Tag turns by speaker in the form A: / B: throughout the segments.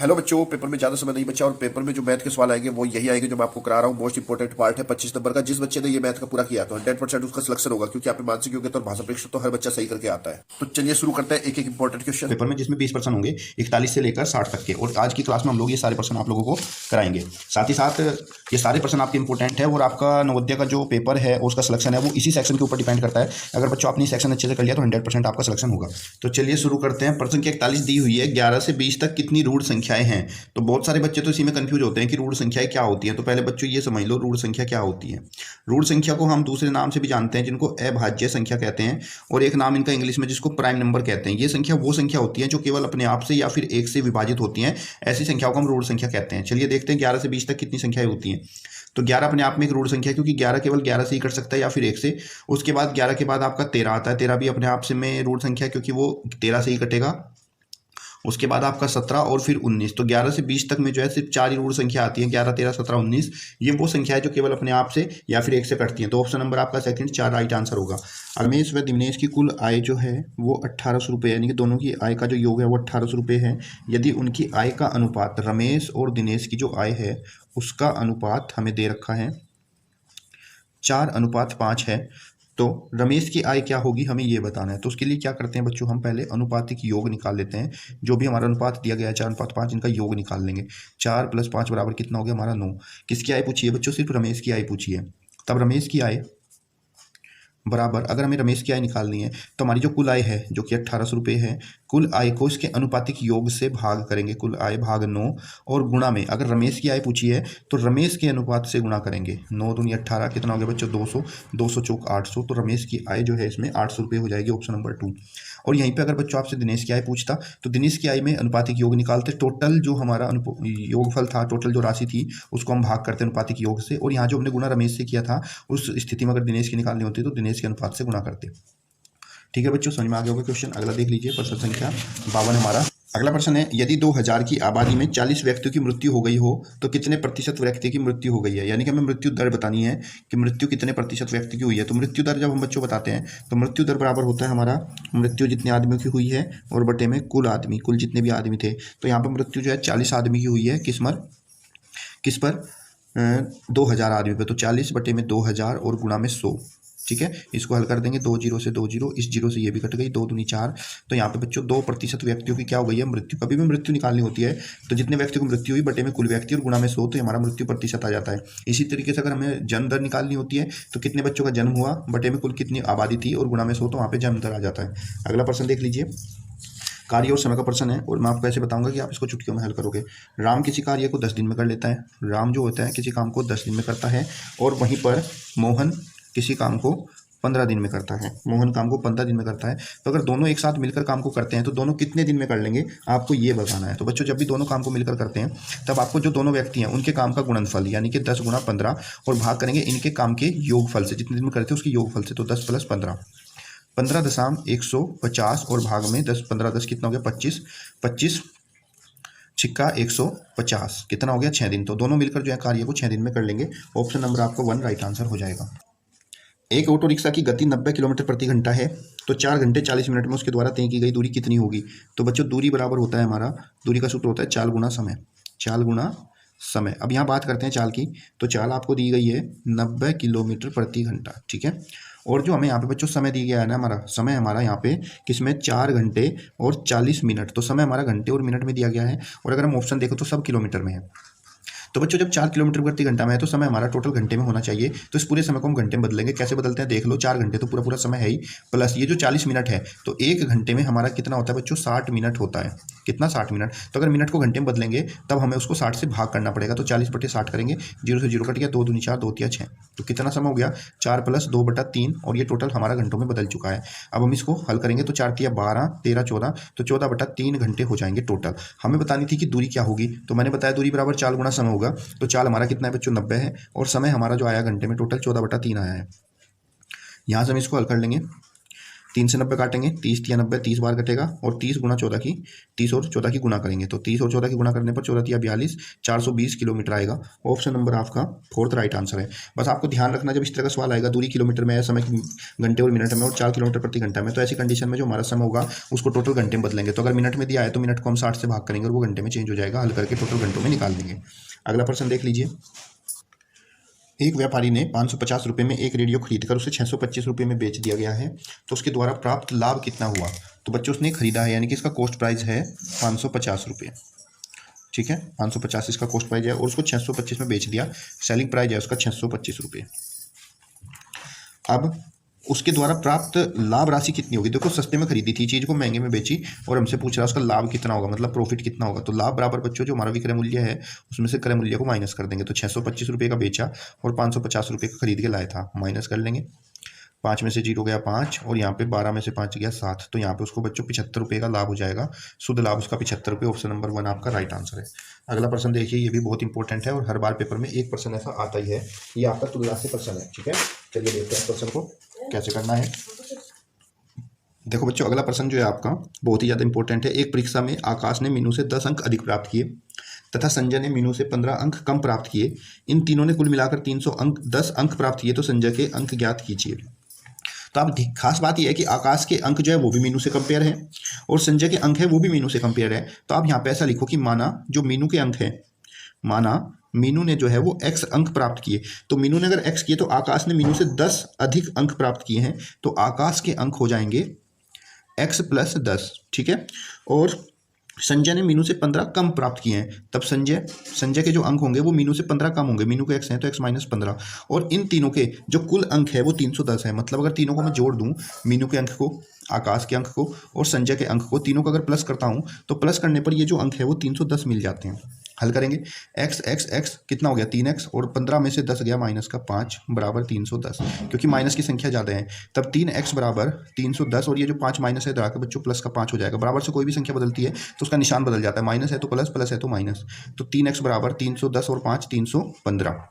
A: Hello बच्चों, paper में ज्यादा समय नहीं बचा और पेपर में जो मैथ के सवाल आएंगे वो यही आएंगे जो मैं आपको करा रहा हूँ। मोस्ट इंपोर्टेंट पार्ट है 25 नंबर का। जिस बच्चे ने ये मैथ का पूरा किया तो 100% उसका सिलेक्शन होगा, क्योंकि आपने मानसिक योग्यता और भाषा परीक्षा तो हर बच्चा सही करके आता है। तो चलिए शुरू करते हैं एक एक इंपॉर्टेंट क्वेश्चन
B: पेपर में, जिसमें 20% होंगे 41 से लेकर 60 तक के। और आज की क्लास में हम लोग ये सारे पर्सन आप लोगों को कराएंगे। साथ ही साथ ये सारे पर्सन आपके इंपॉर्टेंट है और आपका नवोदय का जो पेपर है और उसका सिलेक्शन है वो इसी सेक्शन के ऊपर डिपेंड करता है। अगर बच्चों आपने सेक्शन अच्छे से कर लिया तो 100% आपका सिलेक्शन होगा। तो चलिए शुरू करते हैं। प्रश्न की 41 दी हुई है, 11 से 20 तक कितनी रूढ़ संख्याएं हैं। तो बहुत सारे बच्चे तो इसी में कंफ्यूज होते हैं कि रूढ़ संख्याएं क्या होती हैं। तो पहले बच्चों ये समझ लो रूढ़ संख्या क्या होती है। रूढ़ संख्या को हम दूसरे नाम से भी जानते हैं जिनको अभाज्य संख्या कहते हैं, और एक नाम इनका इंग्लिश में जिसको प्राइम नंबर कहते हैं। ये संख्या वो संख्या होती है जो केवल अपने आप से या फिर एक से विभाजित होती हैं। ऐसी संख्याओं को हम रूढ़ संख्या कहते हैं। चलिए देखते हैं 11 से 20 तक कितनी संख्याएं होती हैं। तो 11 अपने आप में एक रूढ़ संख्या है, क्योंकि 11 केवल 11 से ही कर सकता है या फिर 1 से। उसके बाद 11 के बाद आपका 13 आता है। 13 भी अपने आप से में रूढ़ संख्या है, क्योंकि वो 13 से ही कटेगा। उसके बाद आपका 17 और फिर 19। तो 11 से 20 तक में जो है सिर्फ 4 ही रूढ़ संख्या आती है, 11, 13, 17, 19। ये वो संख्या है जो केवल अपने आप से या फिर 1 से कटती है। तो ऑप्शन नंबर आपका सेकंड 4 राइट आंसर होगा। रमेश व दिनेश की कुल आय जो है वो 1800 रुपये, यानी कि दोनों की आय का जो योग है वो 1800 रुपये है। यदि उनकी आय का अनुपात, रमेश और दिनेश की जो आय है उसका अनुपात हमें दे रखा है 4:5 है, तो रमेश की आय क्या होगी हमें ये बताना है। तो उसके लिए क्या करते हैं बच्चों, हम पहले अनुपातिक योग निकाल लेते हैं। जो भी हमारा अनुपात दिया गया है 4:5, इनका योग निकाल लेंगे। 4 + 5 बराबर कितना हो गया हमारा 9। किसकी आय पूछी है बच्चों, सिर्फ रमेश की आय पूछी है। तब रमेश की आय बराबर, अगर हमें रमेश की आय निकालनी है तो हमारी जो कुल आय है जो कि 1800 रुपये है, कुल आय को इसके अनुपातिक योग से भाग करेंगे। कुल आय भाग 9 और गुणा में, अगर रमेश की आय पूछी है तो रमेश के अनुपात से गुणा करेंगे। 9 दूनी 18, कितना हो गया बच्चों 200, 200 चौक 800। तो रमेश की आय जो है इसमें 800 रुपये हो जाएगी, ऑप्शन नंबर 2। और यहीं पे अगर बच्चों आपसे दिनेश की आय पूछता तो दिनेश की आय में अनुपातिक योग निकालते। टोटल जो हमारा योगफल था, टोटल जो राशि थी उसको हम भाग करते अनुपातिक योग से, और यहाँ जो हमने गुणा रमेश से किया था उस स्थिति में अगर दिनेश की निकालनी होती तो दिनेश के अनुपात से गुणा करते। ठीक है बच्चों, समझ में आ गया होगा क्वेश्चन। अगला देख लीजिए, प्रश्न संख्या 52 हमारा। अगला प्रश्न है, यदि 2000 की आबादी में 40 व्यक्तियों की मृत्यु हो गई हो तो कितने प्रतिशत व्यक्ति की मृत्यु हो गई है। यानी कि हमें मृत्यु दर बतानी है कि मृत्यु कितने प्रतिशत व्यक्ति की हुई है। तो मृत्यु दर जब हम बच्चों बताते हैं तो मृत्यु दर बराबर होता है हमारा मृत्यु जितने आदमियों की हुई है और बटे में कुल आदमी, कुल जितने भी आदमी थे। तो यहाँ पर मृत्यु जो है 40 आदमी की हुई है। किस पर 2000 आदमी पे। तो 40 बटे में 2000 और गुणा में 100। ठीक है, इसको हल कर देंगे। 2 जीरो से 2 जीरो, इस जीरो से ये भी कट गई, 2 दूनी 4। तो यहाँ पे बच्चों 2% व्यक्तियों की क्या हो गई है मृत्यु। कभी भी मृत्यु निकालनी होती है तो जितने व्यक्तियों की मृत्यु हुई बटे में कुल व्यक्ति और गुणा में 100, तो हमारा मृत्यु प्रतिशत आ जाता है। इसी तरीके से अगर हमें जन्म दर निकालनी होती है तो कितने बच्चों का जन्म हुआ बटे में कुल कितनी आबादी थी और गुणा में 100, तो वहाँ पे जन्म दर आ जाता है। अगला प्रश्न देख लीजिए, कार्य और समय का प्रश्न है और मैं आपको ऐसे बताऊंगा कि आप इसको चुटकियों में हल करोगे। राम किसी कार्य को 10 दिन में कर लेता है। राम जो होता है किसी काम को 10 दिन में करता है, और वहीं पर मोहन किसी काम को 15 दिन में करता है। मोहन काम को 15 दिन में करता है। तो अगर दोनों एक साथ मिलकर काम को करते हैं तो दोनों कितने दिन में कर लेंगे, आपको ये बताना है। तो बच्चों जब भी दोनों काम को मिलकर करते हैं तब आपको जो दोनों व्यक्ति हैं उनके काम का गुणनफल यानी कि 10 × 15 और भाग करेंगे इनके काम के योगफल से, जितने दिन में करते हैं उसके योगफल से। तो 10 + 15, 15,150 और भाग में 10, 15, 10 कितना हो गया 25, 25 छिक्का 150, कितना हो गया 6 दिन। तो दोनों मिलकर जो है कार्य को 6 दिन में कर लेंगे। ऑप्शन नंबर आपका 1 राइट आंसर हो जाएगा। एक ऑटो रिक्शा की गति 90 किलोमीटर प्रति घंटा है, तो 4 घंटे 40 मिनट में उसके द्वारा तय की गई दूरी कितनी होगी। तो बच्चों दूरी बराबर होता है हमारा, दूरी का सूत्र होता है चाल गुणा समय। चाल गुणा समय। अब यहाँ बात करते हैं चाल की। तो चाल आपको दी गई है 90 किलोमीटर प्रति घंटा। ठीक है, और जो हमें यहाँ पे बच्चों समय दी गया है ना, हमारा समय हमारा यहाँ पे किसमें 4 घंटे और 40 मिनट। तो समय हमारा घंटे और मिनट में दिया गया है, और अगर हम ऑप्शन देखो तो सब किलोमीटर में है। तो बच्चों जब 4 किलोमीटर प्रति घंटा में है तो समय हमारा टोटल घंटे में होना चाहिए। तो इस पूरे समय को हम घंटे में बदलेंगे। कैसे बदलते हैं देख लो, 4 घंटे तो पूरा पूरा समय है ही, प्लस ये जो 40 मिनट है तो 1 घंटे में हमारा कितना होता है बच्चों 60 मिनट होता है। कितना 60 मिनट। तो अगर मिनट को घंटे में बदलेंगे तब हमें उसको 60 से भाग करना पड़ेगा। तो 40 बटे 60 करेंगे, 0 से 0 कट गया, 2 दूनी 4, 2 तिया 6। तो कितना समय हो गया 4 + 2/3, और ये टोटल हमारा घंटों में बदल चुका है। अब हम इसको हल करेंगे तो 4 तिया 12, 13 14, तो 14/3 घंटे हो जाएंगे टोटल। हमें बतानी थी कि दूरी क्या होगी, तो मैंने बताया दूरी बराबर चाल गुणा समय होगा। तो चाल हमारा कितना है बच्चों 90 है, और समय हमारा जो आया घंटे में टोटल 14/3 आया है। यहाँ से हम इसको हल कर लेंगे। 3 से 90 काटेंगे, 30 या 90, 30 बार कटेगा और 30 गुना 14 की 30 और 14 की गुना करेंगे तो 30 और 14 की गुना करने पर 14 या 42, 420 किलोमीटर आएगा। ऑप्शन नंबर आपका फोर्थ राइट आंसर है। बस आपको ध्यान रखना, जब इस तरह का सवाल आएगा दूरी किलोमीटर में है, समय की घंटे और मिनट में और 4 किलोमीटर प्रति घंटा में, तो ऐसी कंडीशन में जो हमारा समय होगा उसको टोटल घंटे में बदलेंगे। तो अगर मिनट में दिया है तो मिनट को हम 60 से भाग करेंगे और वो घंटे में चेंज हो जाएगा, हल करके टोटल घंटों में निकाल देंगे। अगला प्रश्न देख लीजिए। एक व्यापारी ने 550 रुपये में एक रेडियो खरीदकर उसे 625 रुपये में बेच दिया गया है, तो उसके द्वारा प्राप्त लाभ कितना हुआ। तो बच्चों उसने खरीदा है, यानी कि इसका कॉस्ट प्राइस है 550 रुपये। ठीक है, 550 इसका कॉस्ट प्राइस है और उसको 625 में बेच दिया, सेलिंग प्राइस है उसका 625 रुपये। अब उसके द्वारा प्राप्त लाभ राशि कितनी होगी। देखो सस्ते में खरीदी थी चीज़ को, महंगे में बेची और हमसे पूछ रहा है उसका लाभ कितना होगा, मतलब प्रॉफिट कितना होगा। तो लाभ बराबर बच्चों जो हमारा विक्रय मूल्य है उसमें से क्रय मूल्य को माइनस कर देंगे। तो 625 रुपये का बेचा और 550 रुपये का खरीद के लाया था, माइनस कर लेंगे। 5 में से 0 गया 5 और यहाँ पे 12 में से 5 गया 7, तो यहाँ पे उसको बच्चों 75 रुपये का लाभ हो जाएगा। शुद्ध लाभ उसका 75 रुपये। ऑप्शन नंबर 1 आपका राइट आंसर है। अगला प्रश्न देखिए, ये भी बहुत इंपॉर्टेंट है और हर बार पेपर में एक प्रश्न ऐसा आता ही है। ये आपका तुलना से प्रश्न है। ठीक है, चलिए देखते हैं प्रश्न को कैसे करना है। देखो बच्चों, अगला प्रश्न जो है आपका बहुत ही ज़्यादा इंपॉर्टेंट है। एक परीक्षा में आकाश ने मीनू से 10 अंक अधिक प्राप्त किए तथा संजय ने मीनू से 15 अंक कम प्राप्त किए। इन तीनों ने कुल मिलाकर 10 अंक प्राप्त किए, तो संजय के अंक ज्ञात कीजिए। तो अब खास बात यह है कि आकाश के अंक जो है वो भी मीनू से कंपेयर है और संजय के अंक है वो भी मीनू से कंपेयर है। तो आप यहाँ पे ऐसा लिखो कि माना जो मीनू के अंक है, माना मीनू ने जो है वो x अंक प्राप्त किए, तो मीनू ने अगर x किए तो आकाश ने मीनू से 10 अधिक अंक प्राप्त किए हैं, तो आकाश के अंक हो जाएंगे x + 10। ठीक है, और संजय ने मीनू से 15 कम प्राप्त किए हैं, तब संजय के जो अंक होंगे वो मीनू से 15 कम होंगे। मीनू के x हैं तो x - 15, और इन तीनों के जो कुल अंक है वो 310 है। मतलब अगर तीनों को मैं जोड़ दूं, मीनू के अंक को, आकाश के अंक को और संजय के अंक को, तीनों को अगर प्लस करता हूं तो प्लस करने पर ये जो अंक है वो 310 मिल जाते हैं। हल करेंगे, x कितना हो गया 3x और 15 में से 10 गया माइनस का 5 बराबर 310, क्योंकि माइनस की संख्या ज़्यादा है तब 3x बराबर 310 और ये जो 5 माइनस है इधर आकर बच्चों प्लस का 5 हो जाएगा। बराबर से कोई भी संख्या बदलती है तो उसका निशान बदल जाता है, माइनस है तो प्लस, प्लस है तो माइनस। तो 3x बराबर 310 और 5 315,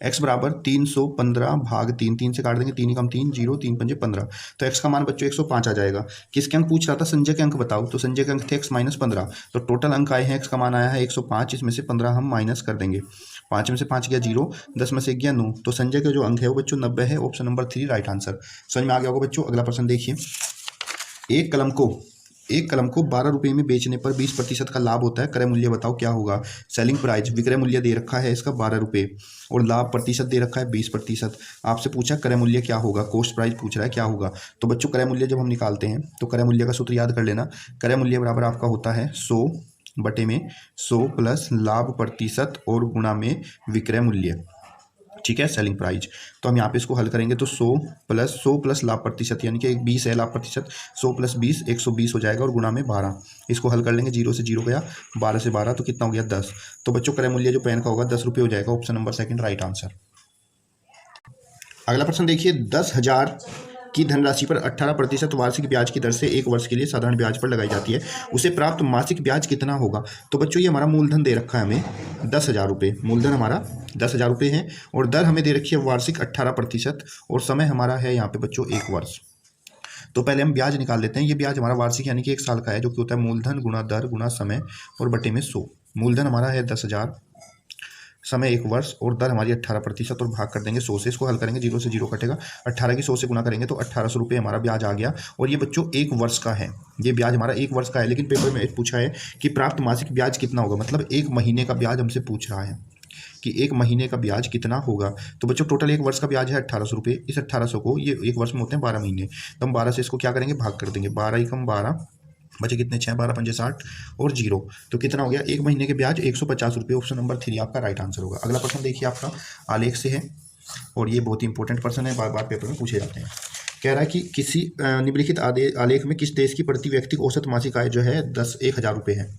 B: x बराबर 315 भाग 3, 3 से काट देंगे 3 कम 3 0, 3 पंजे 15, तो x का मान बच्चों 105 आ जाएगा। किसके अंक पूछ रहा था, संजय के अंक बताओ, तो संजय के अंक थे x - 15, तो टोटल अंक आए हैं, x का मान आया है 105, इसमें से 15 हम माइनस कर देंगे। 5 में से 5 गया 0, 10 में से गया 9, तो संजय के जो अंक है वो बच्चों 90 है। Option number 3 right answer. समझ में आ गया होगा बच्चों। अगला प्रश्न देखिए, एक कलम को 12 रुपये में बेचने पर 20% का लाभ होता है, क्रय मूल्य बताओ क्या होगा। सेलिंग प्राइस, विक्रय मूल्य दे रखा है इसका 12 रुपये और लाभ प्रतिशत दे रखा है 20%। आपसे पूछा क्रय मूल्य क्या होगा, कॉस्ट प्राइस पूछ रहा है क्या होगा। तो बच्चों क्रय मूल्य जब हम निकालते हैं तो क्रय मूल्य का सूत्र याद कर लेना। क्रय मूल्य बराबर आपका होता है 100 बटे में 100 प्लस लाभ प्रतिशत और गुणा में विक्रय मूल्य। ठीक है, सेलिंग प्राइस। तो हम यहाँ पे इसको हल करेंगे तो 100 प्लस लाभ प्रतिशत, यानी कि 20 है लाभ प्रतिशत, 100 + 20 120 हो जाएगा और गुणा में 12। इसको हल कर लेंगे, 0 से 0 गया, 12 से 12, तो कितना हो गया 10। तो बच्चों क्रय मूल्य जो पेन का होगा 10 रुपये हो जाएगा। Option number 2 right answer. अगला प्रश्न देखिए, 10,000 की धनराशि पर 18% वार्षिक ब्याज की दर से 1 वर्ष के लिए साधारण ब्याज पर लगाई जाती है, उसे प्राप्त मासिक ब्याज कितना होगा। तो बच्चों ये हमारा मूलधन दे रखा है हमें 10,000 रुपये, मूलधन हमारा 10,000 रुपये है और दर हमें दे रखी है वार्षिक 18% और समय हमारा है यहाँ पे बच्चों 1 वर्ष। तो पहले हम ब्याज निकाल लेते हैं। ये ब्याज हमारा वार्षिक यानी कि 1 साल का है, जो कि होता है मूलधन गुणा दर गुणा समय और बटे में 100। मूलधन हमारा है 10,000, समय 1 वर्ष और दर हमारी 18% और भाग कर देंगे 100 से। इसको हल करेंगे, 0 से 0 कटेगा, 18 की 100 से गुना करेंगे तो 1800 रुपये हमारा ब्याज आ गया। और ये बच्चों 1 वर्ष का है, ये ब्याज हमारा 1 वर्ष का है। लेकिन पेपर में पूछा है कि प्राप्त मासिक ब्याज कितना होगा, मतलब 1 महीने का ब्याज हमसे पूछ रहा है कि 1 महीने का ब्याज कितना होगा। तो बच्चों टोटल 1 वर्ष का ब्याज है 1800 रुपये। इस 1800 को, ये 1 वर्ष में होते हैं 12 महीने, तो हम 12 से इसको क्या करेंगे, भाग कर देंगे। 12 × 12 बचे कितने, 6, 12 पंजे 60 और 0, तो कितना हो गया 1 महीने के ब्याज 150 रुपये। ऑप्शन नंबर 3 आपका राइट आंसर होगा। अगला प्रश्न देखिए आपका आलेख से है और ये बहुत ही इंपॉर्टेंट प्रश्न है, बार बार पेपर में पूछे जाते हैं। कह रहा है कि किसी निम्नलिखित आलेख में किस देश की प्रति व्यक्ति औसत मासिक आय जो है 1,000 रुपये है।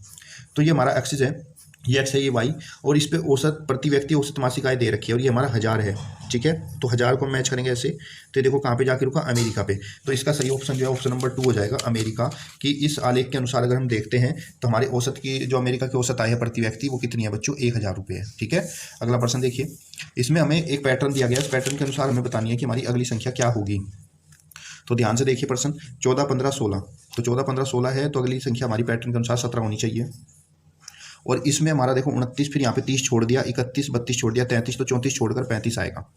B: तो ये हमारा एक्सिस है, ये एक्स है, ये वाई, और इस पे औसत प्रति व्यक्ति औसत मासिक आय दे रखी है और ये हमारा 1000 है। ठीक है, तो 1000 को मैच करेंगे ऐसे, तो ये देखो कहाँ पे जाके रुका, अमेरिका पे। तो इसका सही ऑप्शन जो है ऑप्शन नंबर 2 हो जाएगा, अमेरिका। कि इस आलेख के अनुसार अगर हम देखते हैं तो हमारे औसत की, जो अमेरिका की औसत आय है प्रति व्यक्ति, वो कितनी है बच्चों, 1000 रुपये है। ठीक है, अगला प्रश्न देखिए, इसमें हमें एक पैटर्न दिया गया, इस पैटर्न के अनुसार हमें बतानी है कि हमारी अगली संख्या क्या होगी। तो ध्यान से देखिए प्रश्न 14, 15, 16। तो 14, 15, 16 है तो अगली संख्या हमारी पैटर्न के अनुसार 17 होनी चाहिए। और इसमें हमारा देखो 29, फिर यहाँ पे 30 छोड़ दिया, 31, 32 छोड़ दिया, 33, तो 34 छोड़कर 35 आएगा।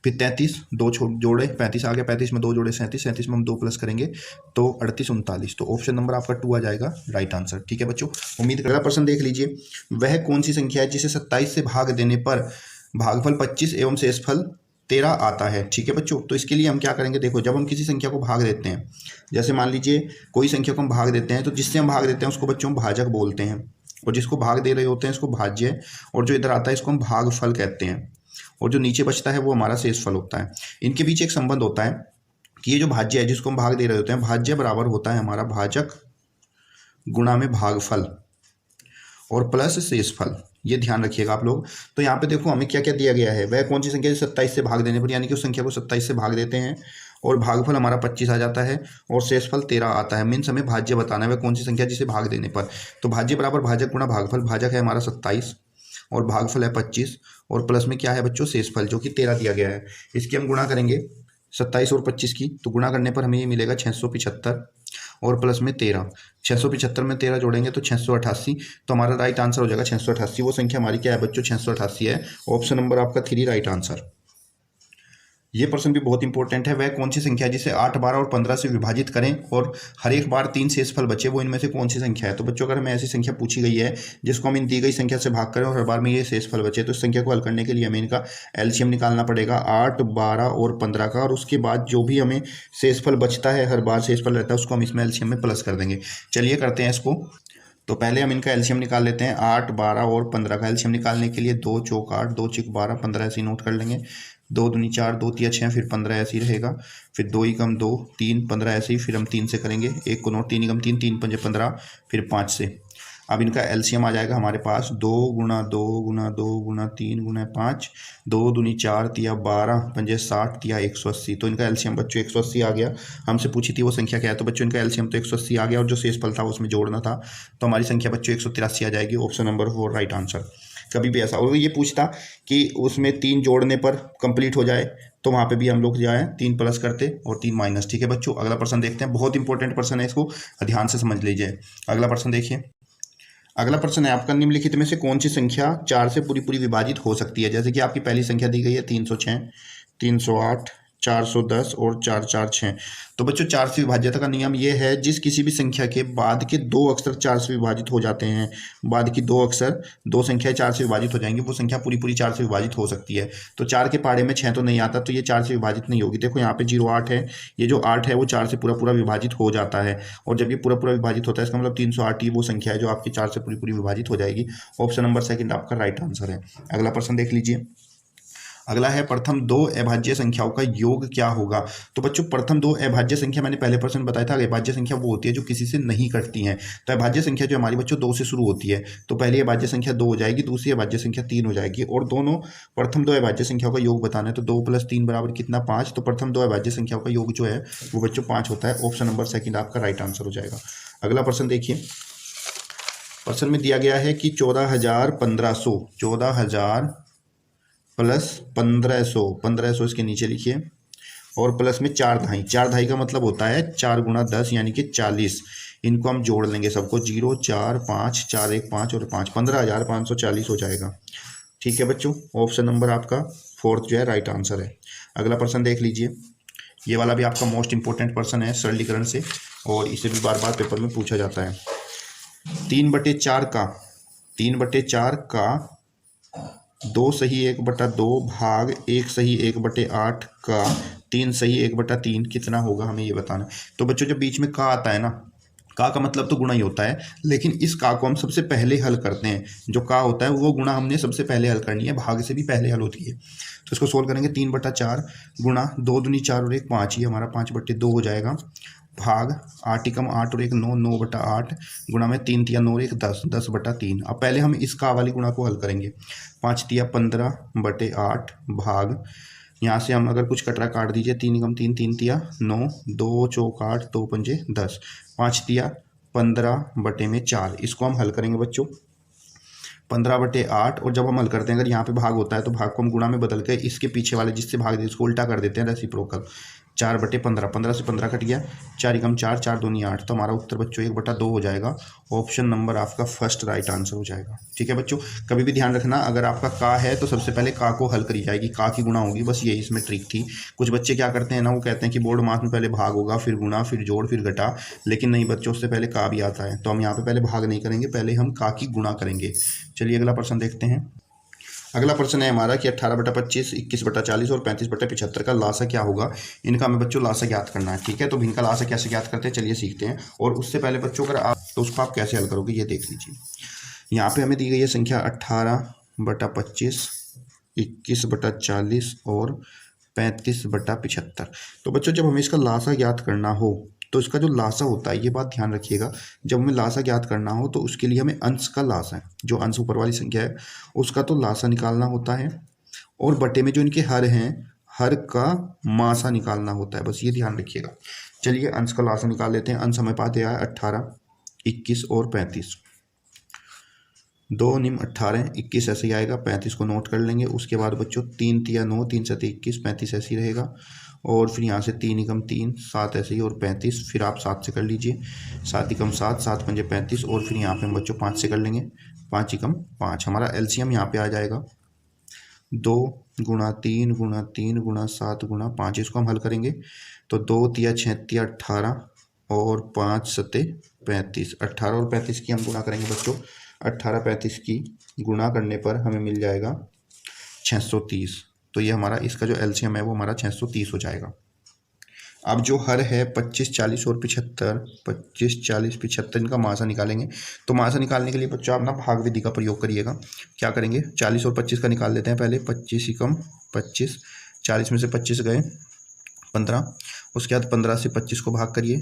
B: फिर 33 दो जोड़े 35 आ गया, 35 में 2 जोड़े 37, 37 में हम 2 प्लस करेंगे तो 38, 39। तो ऑप्शन नंबर आपका 2 आ जाएगा राइट आंसर। ठीक है बच्चों, उम्मीद कर। अगला प्रश्न देख लीजिए, वह कौन सी संख्या है जिसे 27 से भाग देने पर भागफल 25 एवं शेषफल 13 आता है। ठीक है बच्चों, तो इसके लिए हम क्या करेंगे, देखो जब हम किसी संख्या को भाग देते हैं, जैसे मान लीजिए कोई संख्या को हम भाग देते हैं, तो जिससे हम भाग देते हैं उसको बच्चों हम भाजक बोलते हैं, और जिसको भाग दे रहे होते हैं इसको भाज्य, और जो इधर आता है इसको हम भागफल कहते हैं, और जो नीचे बचता है वो हमारा शेषफल होता है। इनके बीच एक संबंध होता है कि ये जो भाज्य है जिसको हम भाग दे रहे होते हैं, भाज्य बराबर होता है हमारा भाजक गुणा में भागफल और प्लस शेषफल। ये ध्यान रखिएगा आप लोग। तो यहाँ पे देखो हमें क्या क्या दिया गया है, वह कौन सी संख्या 27 से भाग देने पर, यानी कि उस संख्या को 27 से भाग देते हैं और भागफल हमारा 25 आ जाता है और शेषफल 13 आता है। मीन्स हमें भाज्य बताना है वह कौन सी संख्या जिसे भाग देने पर। तो भाज्य बराबर भाजक गुणा भागफल, भाजक है हमारा 27 और भागफल है 25, और प्लस में क्या है बच्चों शेषफल जो कि 13 दिया गया है। इसकी हम गुणा करेंगे 27 और 25 की, तो गुणा करने पर हमें ये मिलेगा 675 और प्लस में 13। 675 में 13 जोड़ेंगे तो 688। तो हमारा राइट आंसर हो जाएगा 688। वो संख्या हमारी क्या है बच्चों, 688 है। ऑप्शन नंबर आपका 3 राइट आंसर। ये प्रश्न भी बहुत इंपॉर्टेंट है, वह कौन सी संख्या जिसे 8, 12 और 15 से विभाजित करें और हर एक बार 3 शेषफल बचे, वो इनमें से कौन सी संख्या है। तो बच्चों अगर हमें ऐसी संख्या पूछी गई है जिसको हम इन दी गई संख्या से भाग करें और हर बार में ये शेषफल बचे, तो इस संख्या को हल करने के लिए हमें इनका एलसीएम निकालना पड़ेगा 8, 12 और 15 का, और उसके बाद जो भी हमें शेषफल बचता है, हर बार शेषफल रहता है, उसको हम इसमें एलसीएम में प्लस कर देंगे। चलिए करते हैं इसको। तो पहले हम इनका एलसीएम निकाल लेते हैं। 8, 12 और 15 का एलसीएम निकालने के लिए 2 चौक 8, 2 चिक 12, 15 ऐसे नोट कर लेंगे। 2 दूनी 4, 2 तिया 6, फिर 15 ऐसे ही रहेगा। फिर 2 एकम 2, 3, 15 ऐसे ही, फिर हम 3 से करेंगे। 1 को नोट, 3 एकम 3, 3 पंजे 15, फिर 5 से। अब इनका एलसीएम आ जाएगा हमारे पास 2 गुणा 2 गुणा 2 गुणा 3 गुणा 5, 2 दूनी 4 तिया 12 पंजे 60 तिया 180। तो इनका एलसीएम बच्चों 180 आ गया। हमसे पूछी थी वो संख्या क्या है, तो बच्चों इनका एलसीएम तो 180 आ गया, और जो शेषफल था उसमें जोड़ना था, तो हमारी संख्या बच्चों 183 आ जाएगी। Option number 4 right answer. कभी भी ऐसा और ये पूछता कि उसमें 3 जोड़ने पर कंप्लीट हो जाए, तो वहाँ पे भी हम लोग जो है 3 प्लस करते और 3 माइनस। ठीक है बच्चों, अगला प्रश्न देखते हैं। बहुत इंपॉर्टेंट प्रश्न है, इसको ध्यान से समझ लीजिए। अगला प्रश्न देखिए। अगला प्रश्न है आपका, निम्नलिखित में से कौन सी संख्या 4 से पूरी पूरी विभाजित हो सकती है। जैसे कि आपकी पहली संख्या दी गई है 306, 308, 410 और 446। तो बच्चों 4 से विभाज्यता का नियम ये है, जिस किसी भी संख्या के बाद के 2 अक्षर 4 से विभाजित हो जाते हैं, बाद की 2 अक्षर 2 संख्याएं 4 से विभाजित हो जाएंगी, वो संख्या पूरी पूरी 4 से विभाजित हो सकती है। तो 4 के पहाड़े में 6 तो नहीं आता, तो ये 4 से विभाजित नहीं होगी। देखो यहाँ पे 08 है, ये जो 8 है वो 4 से पूरा पूरा विभाजित हो जाता है, और जब ये पूरा पूरा विभाजित होता है इसका मतलब 308 ही वो संख्या है जो आपकी 4 से पूरी पूरी विभाजित हो जाएगी। ऑप्शन नंबर 2 आपका राइट आंसर है। अगला प्रश्न देख लीजिए। अगला है, प्रथम 2 अभाज्य संख्याओं का योग क्या होगा। तो बच्चों प्रथम 2 अभाज्य संख्या मैंने पहले प्रश्न बताया था, अभाज्य संख्या वो होती है जो किसी से नहीं कटती हैं। तो अभाज्य संख्या जो हमारी बच्चों 2 से शुरू होती है, तो पहली अभाज्य संख्या 2 हो जाएगी, दूसरी अभाज्य संख्या 3 हो जाएगी, और दोनों प्रथम 2 अभाज्य संख्याओं का योग बताना है। तो 2 + 3 बराबर कितना, 5। तो प्रथम 2 अभाज्य संख्याओं का योग जो है वो बच्चों 5 होता है। ऑप्शन नंबर 2 आपका राइट आंसर हो जाएगा। अगला प्रश्न देखिए। प्रश्न में दिया गया है कि 14,1500, 14,000 प्लस 1500, 1500 इसके नीचे लिखिए, और प्लस में 4 दहाई। 4 दहाई का मतलब होता है 4 गुणा 10 यानी कि 40। इनको हम जोड़ लेंगे सबको, 0, 4, 5, 4, 1, 5 और 5, 15,540 हो जाएगा। ठीक है बच्चों, ऑप्शन नंबर आपका 4 जो है राइट आंसर है। अगला प्रश्न देख लीजिए। ये वाला भी आपका मोस्ट इंपॉर्टेंट प्रश्न है सरलीकरण से, और इसे भी बार बार पेपर में पूछा जाता है। 3/4 का 2 सही 1/2 भाग 1 सही 1/8 का 3 सही 1/3 कितना होगा, हमें ये बताना है। तो बच्चों जब बीच में का आता है ना, का का मतलब तो गुणा ही होता है, लेकिन इस का को हम सबसे पहले हल करते हैं। जो का होता है वो गुणा हमने सबसे पहले हल करनी है, भाग से भी पहले हल होती है। तो इसको सोल्व करेंगे। 3/4 गुणा 2 दूनी 4 और 1 5 ही हमारा 5/2 हो जाएगा, भाग 8 एकम 8 और 1 9, 9/8 गुणा में 3 तिया 9 और 1 10, 10/3। अब पहले हम इस का वाली गुणा को हल करेंगे। 5 तिया 15/8 भाग, यहाँ से हम अगर कुछ कटरा काट दीजिए, 3 एकम 3, 3 तिया 9, 2 चौक 8, 2 पंजे 10, 5 तिया 15/4। इसको हम हल करेंगे बच्चों 15/8, और जब हम हल करते हैं अगर यहाँ पे भाग होता है तो भाग को हम गुणा में बदल के इसके पीछे वाले जिससे भाग दे उसको उल्टा कर देते हैं, रेसिप्रोकल। 4/15, 15 से 15 कट गया, 4 एकम 4, 4 दूनी 8, तो हमारा उत्तर बच्चों 1/2 हो जाएगा। ऑप्शन नंबर आपका फर्स्ट राइट आंसर हो जाएगा। ठीक है बच्चों, कभी भी ध्यान रखना, अगर आपका का है तो सबसे पहले का को हल करी जाएगी, का की गुणा होगी, बस यही इसमें ट्रिक थी। कुछ बच्चे क्या करते हैं ना, वो कहते हैं कि बोर्ड मास में पहले भाग होगा, फिर गुणा, फिर जोड़, फिर घटा, लेकिन नहीं बच्चों, उससे पहले का भी आता है। तो हम यहाँ पे पहले भाग नहीं करेंगे, पहले हम का की गुणा करेंगे। चलिए अगला प्रश्न देखते हैं। अगला प्रश्न है हमारा कि 18/25, 21/40 और 35/75 का लासा क्या होगा। इनका हमें बच्चों लासा ज्ञात करना है। ठीक है, तो इनका लासा कैसे ज्ञात करते हैं चलिए सीखते हैं। और उससे पहले बच्चों अगर आप तो उसको आप कैसे हल करोगे ये देख लीजिए। यहाँ पे हमें दी गई है संख्या 18/25, 21/40 और 35/75। तो बच्चों जब हमें इसका लासा ज्ञात करना हो तो इसका जो लासा होता है, ये बात ध्यान रखिएगा, जब हमें लासा ज्ञात करना हो तो उसके लिए हमें अंश का लासा है, जो अंश ऊपर वाली संख्या है उसका तो लासा निकालना होता है, और बटे में जो इनके हर हैं, हर का मासा निकालना होता है, बस ये ध्यान रखिएगा। चलिए अंश का लासा निकाल लेते हैं। अंश हमें पास दिया है 18, 21 और 35। 2 निम 18, 21 ऐसे ही आएगा, 35 को नोट कर लेंगे। उसके बाद बच्चों 3 तिया 9, 3 7 21, 35 ऐसे ही रहेगा। और फिर यहाँ से 3 एकम 3, 7 ऐसे ही, और 35 फिर आप 7 से कर लीजिए, 7 एकम 7, 7 पंजे 35, और फिर यहाँ पे हम बच्चों 5 से कर लेंगे, 5 एकम 5। हमारा एलसीएम यहाँ पे आ जाएगा 2 गुणा 3 गुणा 3 गुणा 7 गुणा 5। इसको हम हल करेंगे तो 2 तिया 6 तिया 18 और 5 सते 35। 18 और 35 की हम गुणा करेंगे बच्चों, 18 35 की गुणा करने पर हमें मिल जाएगा 630। तो ये हमारा इसका जो एलसीएम है वो हमारा 630 हो जाएगा। अब जो हर है 25 40 और 75, 25 40 75 इनका मासा निकालेंगे। तो मासा निकालने के लिए बच्चों आप ना भाग विधि का प्रयोग करिएगा। क्या करेंगे, 40 और 25 का निकाल लेते हैं पहले। 25 एकम 25, 40 में से 25 गए 15, उसके बाद 15 से 25 को भाग करिए,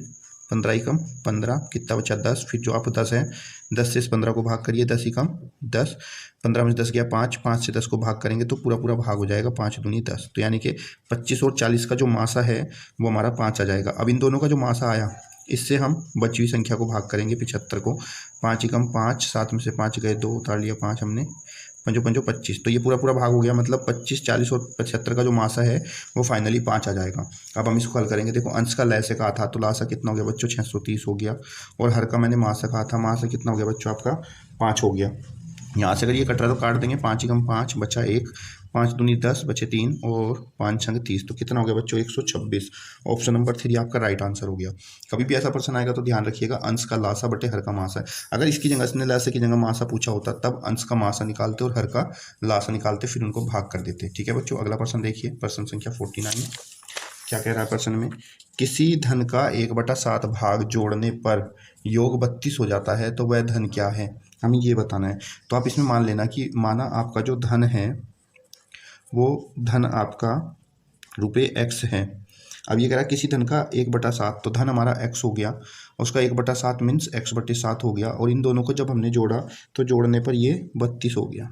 B: 15 एकम 15, कितना बचा 10। फिर जो आप 10 है, 10 से इस 15 को भाग करिए, 10 एकम 10, 15 में से 10 गया 5, 5 से 10 को भाग करेंगे तो पूरा पूरा भाग हो जाएगा, 5 दूनी 10। तो यानी कि 25 और 40 का जो मासा है वो हमारा 5 आ जाएगा। अब इन दोनों का जो मासा आया, इससे हम बची हुई संख्या को भाग करेंगे 75 को। 5 एकम 5, 7 में से 5 गए 2, उतार लिया 5 हमने, 5 5 25। तो ये पूरा पूरा भाग हो गया, मतलब 25 40 और 75 का जो मासा है वो फाइनली 5 आ जाएगा। अब हम इसको हल करेंगे। देखो अंश का लय से कहा था तो लासा कितना हो गया बच्चों, 630 हो गया। और हर का मैंने मासा कहा था, मासा कितना हो गया बच्चों आपका, 5 हो गया। यहाँ से अगर ये कट रहा तो काट देंगे, 5 एकम 5 बचा 1, 5 दूनी 10 बचे 3 और 5 छंग 30। तो कितना हो गया बच्चों, 126। ऑप्शन नंबर 3 आपका राइट आंसर हो गया। कभी भी ऐसा प्रश्न आएगा तो ध्यान रखिएगा, अंश का लासा बटे हर का मासा है। अगर इसकी जगह इसने लासा की जगह मासा पूछा होता तब अंश का मासा निकालते और हर का लासा निकालते, फिर उनको भाग कर देते। ठीक है बच्चों, अगला प्रश्न देखिए, प्रश्न संख्या 49। क्या कह रहा है प्रश्न में, किसी धन का 1/7 भाग जोड़ने पर योग 32 हो जाता है तो वह धन क्या है, हमें ये बताना है। तो आप इसमें मान लेना कि माना आपका जो धन है वो धन आपका रुपये x है। अब ये कह रहा है किसी धन का 1/7, तो धन हमारा x हो गया, उसका 1/7 मीन्स x/7 हो गया। और इन दोनों को जब हमने जोड़ा तो जोड़ने पर ये 32 हो गया।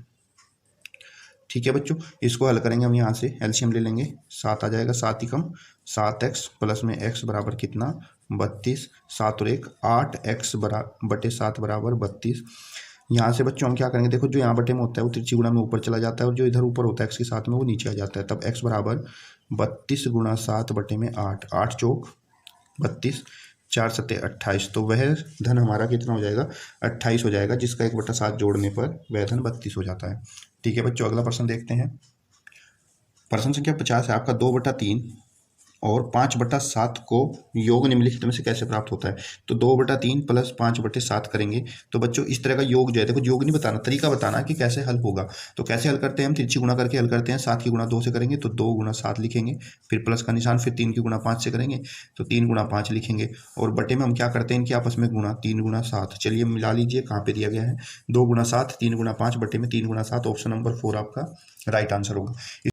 B: ठीक है बच्चों, इसको हल करेंगे हम। यहाँ से एलसीएम ले लेंगे, 7 आ जाएगा, 7 एकम 7x प्लस में x बराबर कितना 32, 7 और 1 8x बटे 7 बराबर 32। यहाँ से बच्चों हम क्या करेंगे, देखो जो यहाँ बटे में होता है वो त्रिची गुणा में ऊपर चला जाता है और जो इधर ऊपर होता है x के साथ में वो नीचे आ जाता है। तब x बराबर 32 गुणा 7 बटे में 8, 8 चौक 32, 4 सत्ते 28। तो वह धन हमारा कितना हो जाएगा, 28 हो जाएगा, जिसका 1/7 जोड़ने पर वह धन 32 हो जाता है। ठीक है बच्चों, अगला प्रश्न देखते हैं। प्रश्न संख्या 50 है आपका, 2/3 और 5/7 को योग निम्नलिखित में से कैसे प्राप्त होता है। तो 2/3 प्लस 5/7 करेंगे तो बच्चों इस तरह का योग जो है, देखो योग नहीं बताना, तरीका बताना कि कैसे हल होगा। तो कैसे हल करते हैं, हम तिरछी गुणा करके हल करते हैं। 7 की गुणा 2 से करेंगे तो 2 गुणा 7 लिखेंगे, फिर प्लस का निशान, फिर 3 की गुणा 5 से करेंगे तो 3 गुणा 5 लिखेंगे, और बटे में हम क्या करते हैं इनके आपस में गुणा, 3 गुणा 7। चलिए मिला लीजिए, कहाँ पे दिया गया है, 2 गुणा 7, 3 गुणा 5 बटे में 3 गुणा 7। ऑप्शन नंबर 4 आपका राइट आंसर होगा।